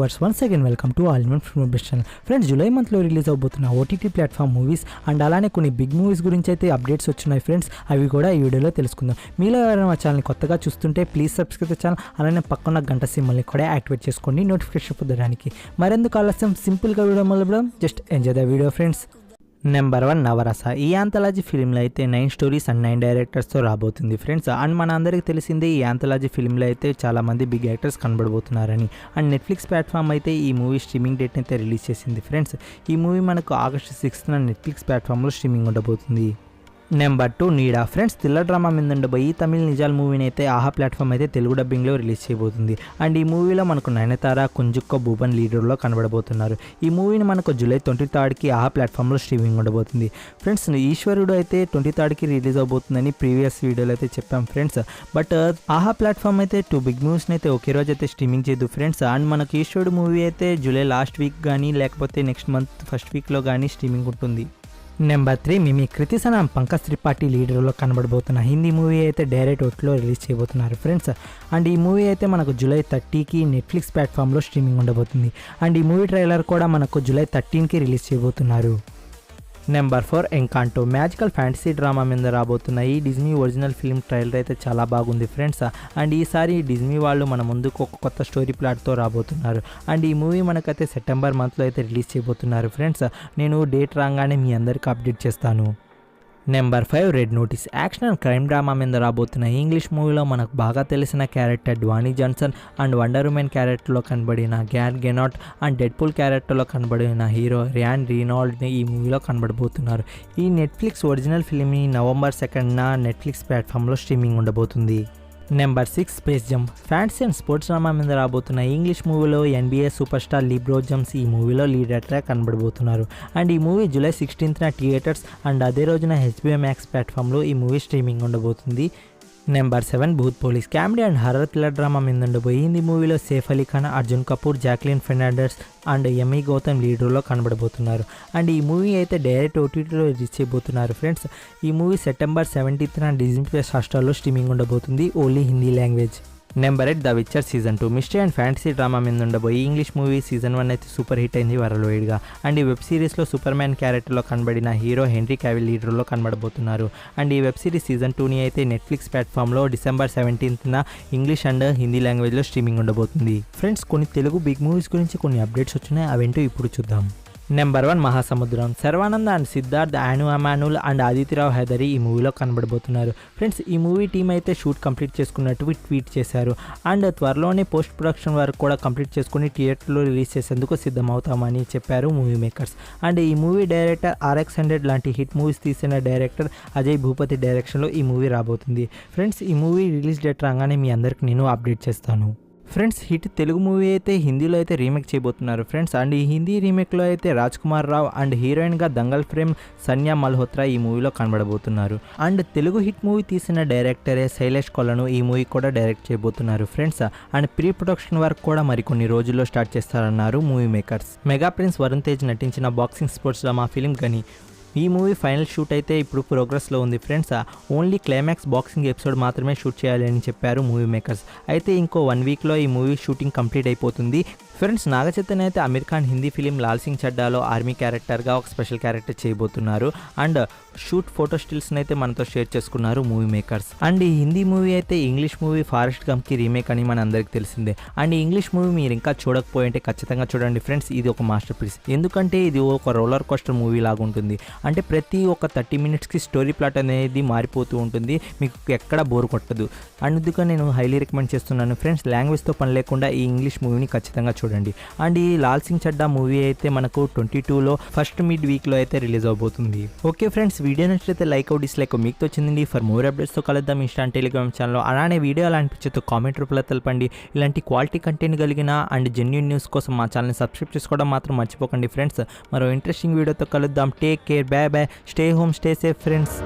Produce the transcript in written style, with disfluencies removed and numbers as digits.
Viewers once again welcome to all in one film best channel. Friends, July మంత్లో release అవబోతున్న OTT platform movies and అలానే కొన్ని big movies గురించి అయితే updates వచ్చినాయి ఫ్రెండ్స్. అవి కూడా ఈ వీడియోలో తెలుసుకుందాం. మీలో ఎవరైనా మా ఛానల్ని కొత్తగా చూస్తుంటే ప్లీజ్ సబ్స్క్రైబ్ ఛానల్, అలానే పక్కన గంట సింబల్ని కూడా యాక్టివేట్ చేసుకోండి నోటిఫికేషన్ పొందడానికి. మరెందుకు ఆలస్యం, సింపుల్గా వీడియో మొదలుపెడదాం. Just enjoy the video friends. Number 1 నవరస. ఈ యాంథాలజీ ఫిల్మ్లో అయితే 9 స్టోరీస్ అండ్ 9 డైరెక్టర్స్తో రాబోతుంది ఫ్రెండ్స్. అండ్ మన అందరికీ తెలిసిందే ఈ యాంథాలజీ ఫిల్మ్లో అయితే చాలామంది బిగ్ యాక్టర్స్ కనబడబోతున్నారని. అండ్ నెట్ఫ్లిక్స్ ప్లాట్ఫామ్ అయితే ఈ మూవీ స్ట్రీమింగ్ డేట్ని అయితే రిలీజ్ చేసింది ఫ్రెండ్స్. ఈ మూవీ మనకు ఆగస్టు 6న నెట్ఫ్లిక్స్ ప్లాట్ఫామ్లో స్ట్రీమింగ్ ఉండబోతుంది. నెంబర్ 2 నీడా. ఫ్రెండ్స్, థ్రిల్లర్ డ్రామా మీద ఉండబోయి తమిళ నిజాల్ మూవీని అయితే ఆహా ప్లాట్ఫామ్ అయితే తెలుగు డబ్బింగ్లో రిలీజ్ చేయబోతుంది. అండ్ ఈ మూవీలో మనకు నయనతార, కుంజుక్క, భూపన్ లీడర్లో కనబడబోతున్నారు. ఈ మూవీని మనకు జూలై 23కి ఆహా ప్లాట్ఫామ్లో స్ట్రీమింగ్ ఉండబోతుంది ఫ్రెండ్స్. ఈశ్వరుడు అయితే 23కి రిలీజ్ అవబోతుందని ప్రీవియస్ వీడియోలో అయితే చెప్పాం ఫ్రెండ్స్. బట్ ఆహా ప్లాట్ఫామ్ అయితే 2 బిగ్ మూవీస్ని అయితే ఒకే రోజు అయితే స్ట్రీమింగ్ చేయదు ఫ్రెండ్స్. అండ్ మనకు ఈశ్వరుడు మూవీ అయితే జూలై లాస్ట్ వీక్ కానీ లేకపోతే నెక్స్ట్ మంత్ ఫస్ట్ వీక్లో కానీ స్ట్రీమింగ్ ఉంటుంది. నెంబర్ 3 మిమి. కృతి సనన్, పంకజ్ త్రిపాఠి లీడర్లో కనబడబోతున్న హిందీ మూవీ అయితే డైరెక్ట్ ఓటీటీలో రిలీజ్ చేయబోతున్నారు ఫ్రెండ్స్. అండ్ ఈ మూవీ అయితే మనకు జూలై 30కి నెట్ఫ్లిక్స్ ప్లాట్ఫామ్లో స్ట్రీమింగ్ ఉండబోతుంది. అండ్ ఈ మూవీ ట్రైలర్ కూడా మనకు జూలై 13కి రిలీజ్ చేయబోతున్నారు. నెంబర్ 4 ఎంకాంటో. మ్యాజికల్ ఫ్యాంటసీ డ్రామా మీద రాబోతున్న ఈ డిజ్నీ ఒరిజినల్ ఫిల్మ్ ట్రైలర్ అయితే చాలా బాగుంది ఫ్రెండ్స్. అండ్ ఈసారి డిజ్నీ వాళ్ళు మన ముందుకు ఒక కొత్త స్టోరీ ప్లాట్తో రాబోతున్నారు. అండ్ ఈ మూవీ మనకైతే సెప్టెంబర్ మంత్లో అయితే రిలీజ్ చేయబోతున్నారు ఫ్రెండ్స్. నేను డేట్ రాగానే మీ అందరికీ అప్డేట్ చేస్తాను. Number 5 Red Notice. Action and crime drama మీద రాబోతున్న ఇంగ్లీష్ మూవీలో మనకు బాగా తెలిసిన character Dwayne Johnson and Wonder Woman క్యారెక్టర్లో కనబడిన గ్యాల్ గెనాట్ అండ్ డెడ్పూల్ క్యారెక్టర్లో కనబడిన హీరో రియాన్ రీనాల్డ్ని ఈ మూవీలో కనబడబోతున్నారు. ఈ నెట్ఫ్లిక్స్ ఒరిజినల్ ఫిల్మ్ని నవంబర్ 2న నెట్ఫ్లిక్స్ ప్లాట్ఫామ్లో స్ట్రీమింగ్ ఉండబోతుంది. Number 6 Space Jam. Fantasy and sports drama మీద రాబోతున్న ఇంగ్లీష్ మూవీలో NBA superstar LeBron James ఈ మూవీలో లీడ్ యాక్టర్గా కనబడబోతున్నారు. అండ్ ఈ మూవీ జూలై 16న థియేటర్స్ అండ్ అదే రోజున HBO మ్యాక్స్ ప్లాట్ఫామ్లో ఈ మూవీ స్ట్రీమింగ్ ఉండబోతుంది. Number 7 Bhoot police. Comedy and horror thriller drama మీద ఉండబోయి హిందీ మూవీలో Saif Ali Khan, Arjun Kapoor, Jacqueline Fernandes and Yami Gautam లీడర్లో కనబడబోతున్నారు. అండ్ ఈ మూవీ అయితే డైరెక్ట్ ఓటీటీలో రిలీజ్ చేయబోతున్నారు ఫ్రెండ్స్. ఈ మూవీ సెప్టెంబర్ 17న డిజ్నీ ప్లస్ హాట్స్టార్లో స్ట్రీమింగ్ ఉండబోతుంది, only Hindi language. Number 8 the Witcher season 2. Mystery and fantasy drama మీద ఉండబోయి ఇంగ్లీష్ మూవీ సీజన్ 1 అయితే సూపర్ హిట్ అయింది వరల్డ్. అండ్ ఈ వెబ్ సిరీస్లో సూపర్ మ్యాన్ క్యారెక్టర్లో కనబడిన హీరో హెన్రీ క్యావిల్ లీడర్లో కనబడబోతున్నారు. అండ్ ఈ వెబ్ సిరీస్ సీజన్ 2ని అయితే నెట్ఫ్లిక్స్ ప్లాట్ఫామ్లో డిసెంబర్ 17న ఇంగ్లీష్ అండ్ హిందీ లాంగ్వేజ్లో స్ట్రీమింగ్ ఉండబోతుంది. ఫ్రెండ్స్, కొన్ని తెలుగు బిగ్ మూవీస్ గురించి కొన్ని అప్డేట్స్ వచ్చినాయి, అవేంటో ఇప్పుడు చూద్దాం. నెంబర్ 1 మహాసముద్రం. శర్వానంద్ అండ్ సిద్ధార్థ్, యాను అమానుల్ అండ్ ఆదిత్యరావు హైదరి ఈ మూవీలో కనబడబోతున్నారు ఫ్రెండ్స్. ఈ మూవీ టీం అయితే షూట్ కంప్లీట్ చేసుకున్నట్టు ట్వీట్ చేశారు. అండ్ త్వరలోనే పోస్ట్ ప్రొడక్షన్ వర్క్ కూడా కంప్లీట్ చేసుకుని థియేటర్లో రిలీజ్ చేసేందుకు సిద్ధమవుతామని చెప్పారు మూవీ మేకర్స్. అండ్ ఈ మూవీ డైరెక్టర్ RX100 లాంటి హిట్ మూవీస్ తీసిన డైరెక్టర్ అజయ్ భూపతి డైరెక్షన్లో ఈ మూవీ రాబోతుంది ఫ్రెండ్స్. ఈ మూవీ రిలీజ్ డేట్ రాగానే మీ అందరికి నేను అప్డేట్ చేస్తాను. ఫ్రెండ్స్, హిట్ తెలుగు మూవీ అయితే హిందీలో అయితే రీమేక్ చేయబోతున్నారు ఫ్రెండ్స్. అండ్ ఈ హిందీ రీమేక్లో అయితే రాజ్ కుమార్ రావు అండ్ హీరోయిన్గా దంగల్ ఫ్రేమ్ సన్యా మల్హోత్రా ఈ మూవీలో కనబడబోతున్నారు. అండ్ తెలుగు హిట్ మూవీ తీసిన డైరెక్టరే శైలేష్ కొలను ఈ మూవీ కూడా డైరెక్ట్ చేయబోతున్నారు friends. And pre production work కూడా మరికొన్ని రోజుల్లో స్టార్ట్ చేస్తారన్నారు movie makers. Mega prince Varun Tej నటించిన బాక్సింగ్ స్పోర్ట్స్ డ్రామా ఫిలిం గని ఈ మూవీ ఫైనల్ షూట్ అయితే ఇప్పుడు ప్రోగ్రెస్లో ఉంది friends. Only climax boxing episode మాత్రమే షూట్ చేయాలి అని చెప్పారు మూవీ మేకర్స్. అయితే ఇంకో 1 వీక్లో ఈ మూవీ షూటింగ్ కంప్లీట్ అయిపోతుంది ఫ్రెండ్స్. నాగ చైతన్య అయితే అమీర్ ఖాన్ హిందీ ఫిలిం లాల్ సింగ్ చడ్డాలో ఆర్మీ క్యారెక్టర్గా ఒక స్పెషల్ క్యారెక్టర్ చేయబోతున్నారు. అండ్ షూట్ ఫోటో స్టిల్స్ని అయితే మనతో షేర్ చేసుకున్నారు మూవీ మేకర్స్. అండ్ ఈ హిందీ మూవీ అయితే ఇంగ్లీష్ మూవీ ఫారెస్ట్ గంప్కి రీమేక్ అని మన అందరికి తెలిసిందే. అండ్ ఈ ఇంగ్లీష్ మూవీ మీరు ఇంకా చూడకపోయింటే ఖచ్చితంగా చూడండి ఫ్రెండ్స్. ఇది ఒక మాస్టర్ పీస్, ఎందుకంటే ఇది ఒక రోలర్ కోస్టర్ మూవీ లాగా ఉంటుంది. అంటే ప్రతి ఒక 30 మినిట్స్కి స్టోరీ ప్లాట్ అనేది మారిపోతూ ఉంటుంది, మీకు ఎక్కడ బోర్ కొట్టదు. అందుకని నేను హైలీ రికమెండ్ చేస్తున్నాను ఫ్రెండ్స్. లాంగ్వేజ్తో పని లేకుండా ఈ ఇంగ్లీష్ మూవీని ఖచ్చితంగా చూడండి. అండ్ ఈ లాల్ సింగ్ చడ్డా మూవీ అయితే మనకు 22లో ఫస్ట్ మిడ్ వీక్లో అయితే రిలీజ్ అవబోతుంది. ఓకే ఫ్రెండ్స్, వీడియో నచ్చితే లైక్ అవుట్ డిస్లైక్ మీకు వచ్చింది. ఫర్ మోర్ అప్డేట్స్తో కలుద్దాం ఇన్స్టా టెలిగ్రామ్ ఛానల్లో. అలానే వీడియో ఎలా అనిపించతో కామెంట్ రూపంలో తెలపండి. ఇలాంటి క్వాలిటీ కంటెంట్ కలిగిన అండ్ జెన్యూన్ న్యూస్ కోసం మా ఛానల్ని సబ్స్క్రైబ్ చేసుకోవడం మాత్రం మర్చిపోకండి ఫ్రెండ్స్. మరో ఇంట్రెస్టింగ్ వీడియోతో కలుద్దాం. Take care, by by, stay home, stay safe friends.